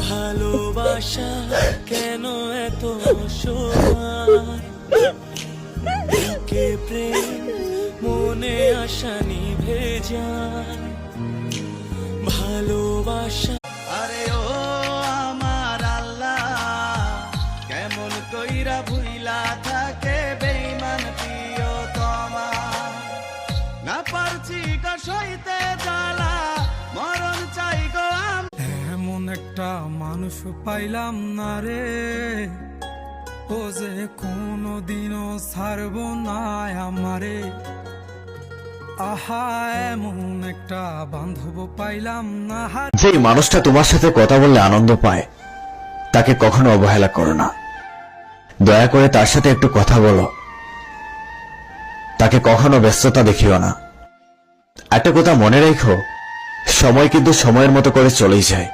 ভালোবাসা কেন এত অসহায়, বুকে প্রেম মনে আশা নিভে যায়। ভালোবাসা আরে ও আমার আল্লাহ, কেমন কইরা ভুইলা থাকে বেঈমান প্রিয়তমা। না পারছি গো সইতে জ্বালা, মরণ চাই গো এমন একটা মানুষ পাইলাম না রে, ও যে কোনদিনও ছাড়ব না আমারে। আহা এমন একটা বান্ধব পাইলাম না। যে মানুষটা তোমার সাথে কথা বললে আনন্দ পায় তাকে কখনো অবহেলা করো না। দয়া করে তার সাথে একটু কথা বলো, তাকে কখনো ব্যস্ততা দেখিও না। একটা কথা মনে রেখো, সময় কিন্তু সময়ের মতো করে চলেই যায়।